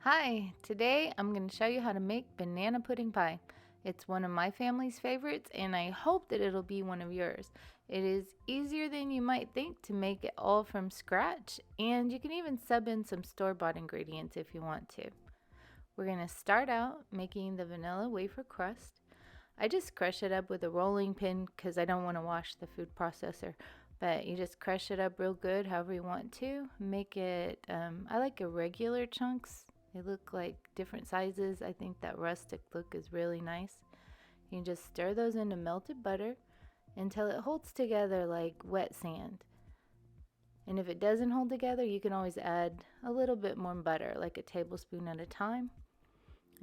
Hi, today I'm going to show you how to make banana pudding pie. It's one of my family's favorites and I hope that it'll be one of yours. It is easier than you might think to make it all from scratch, and you can even sub in some store-bought ingredients if you want to. We're going to start out making the vanilla wafer crust. I just crush it up with a rolling pin because I don't want to wash the food processor. But you just crush it up real good however you want to. Make it, I like irregular chunks. They look like different sizes. I think that rustic look is really nice. You can just stir those into melted butter until it holds together like wet sand. And if it doesn't hold together, you can always add a little bit more butter, like a tablespoon at a time.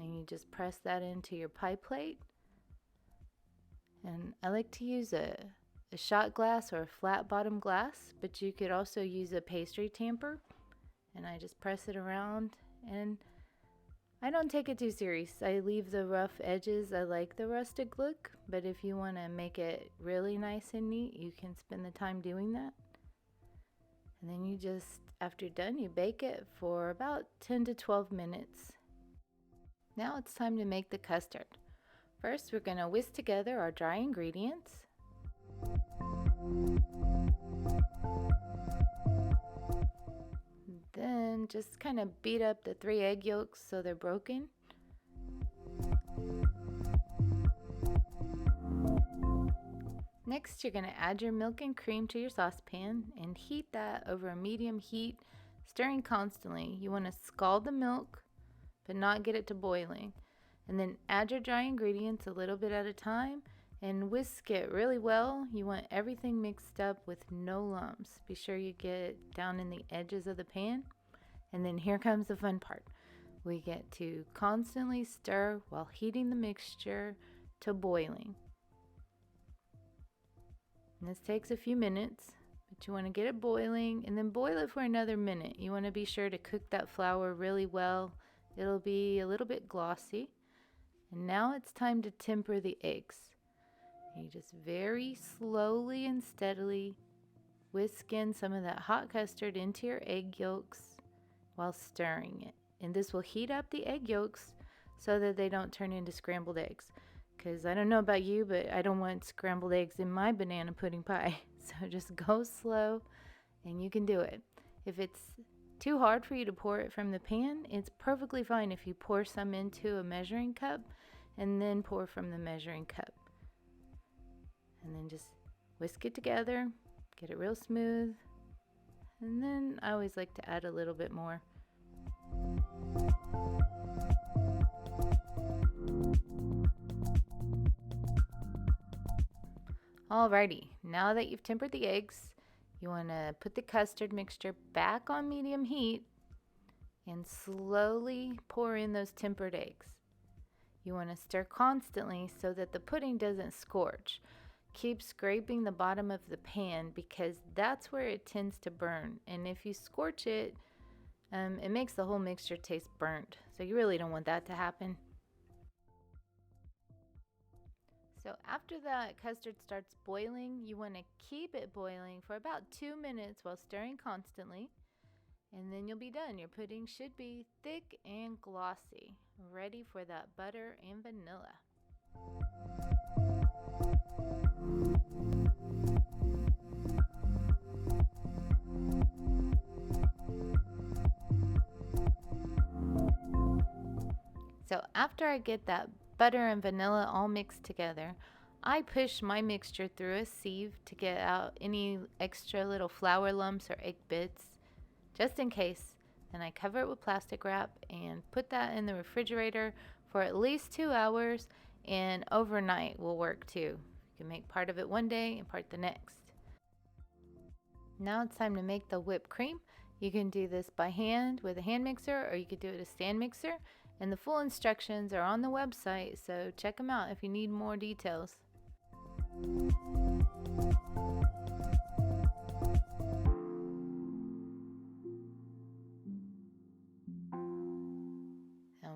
And you just press that into your pie plate. And I like to use a shot glass or a flat bottom glass, but you could also use a pastry tamper. And I just press it around, and I don't take it too serious. I leave the rough edges. I like the rustic look, but if you want to make it really nice and neat, you can spend the time doing that. And then you just, after you're done, you bake it for about 10 to 12 minutes. Now it's time to make the custard. First, we're going to whisk together our dry ingredients. Then just kind of beat up the 3 egg yolks so they're broken. Next, you're going to add your milk and cream to your saucepan and heat that over a medium heat, stirring constantly. You want to scald the milk, but not get it to boiling. And then add your dry ingredients a little bit at a time and whisk it really well. You want everything mixed up with no lumps. Be sure you get it down in the edges of the pan. And then here comes the fun part. We get to constantly stir while heating the mixture to boiling. And this takes a few minutes, but you want to get it boiling and then boil it for another minute. You want to be sure to cook that flour really well. It'll be a little bit glossy. And now it's time to temper the eggs. You just very slowly and steadily whisk in some of that hot custard into your egg yolks while stirring it. And this will heat up the egg yolks so that they don't turn into scrambled eggs. Because I don't know about you, but I don't want scrambled eggs in my banana pudding pie. So just go slow and you can do it. If it's too hard for you to pour it from the pan, it's perfectly fine if you pour some into a measuring cup and then pour from the measuring cup. And then just whisk it together, get it real smooth. And then I always like to add a little bit more. Alrighty, now that you've tempered the eggs, you want to put the custard mixture back on medium heat and slowly pour in those tempered eggs. You want to stir constantly so that the pudding doesn't scorch. Keep scraping the bottom of the pan because that's where it tends to burn. And if you scorch it, it makes the whole mixture taste burnt. So you really don't want that to happen. So after that custard starts boiling, you want to keep it boiling for about 2 minutes while stirring constantly. And then you'll be done. Your pudding should be thick and glossy, ready for that butter and vanilla. So after I get that butter and vanilla all mixed together, I push my mixture through a sieve to get out any extra little flour lumps or egg bits, just in case. Then I cover it with plastic wrap and put that in the refrigerator for at least 2 hours, and overnight will work too. You can make part of it one day and part the next. Now it's time to make the whipped cream. You can do this by hand with a hand mixer, or you could do it a stand mixer. And the full instructions are on the website, so check them out if you need more details. And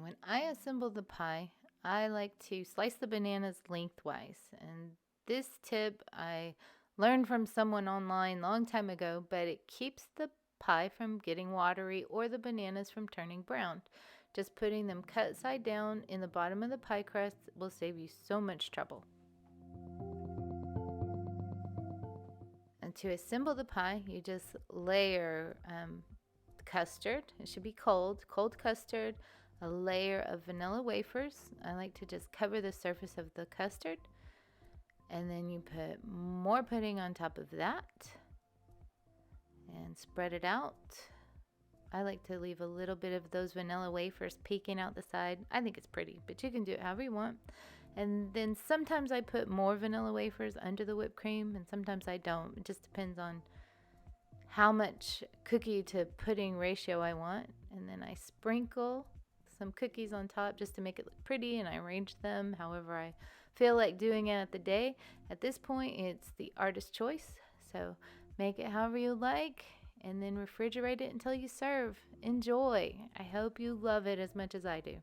when I assemble the pie, I like to slice the bananas lengthwise. And this tip I learned from someone online a long time ago, but it keeps the pie from getting watery or the bananas from turning brown. Just putting them cut side down in the bottom of the pie crust will save you so much trouble. And to assemble the pie, you just layer custard. It should be cold custard, a layer of vanilla wafers. I like to just cover the surface of the custard. And then you put more pudding on top of that and spread it out. I like to leave a little bit of those vanilla wafers peeking out the side. I think it's pretty, but you can do it however you want. And then sometimes I put more vanilla wafers under the whipped cream, and sometimes I don't. It just depends on how much cookie to pudding ratio I want. And then I sprinkle some cookies on top just to make it look pretty, and I arrange them however I feel like doing it at the day. At this point, it's the artist's choice, so make it however you like, and then refrigerate it until you serve. Enjoy. I hope you love it as much as I do.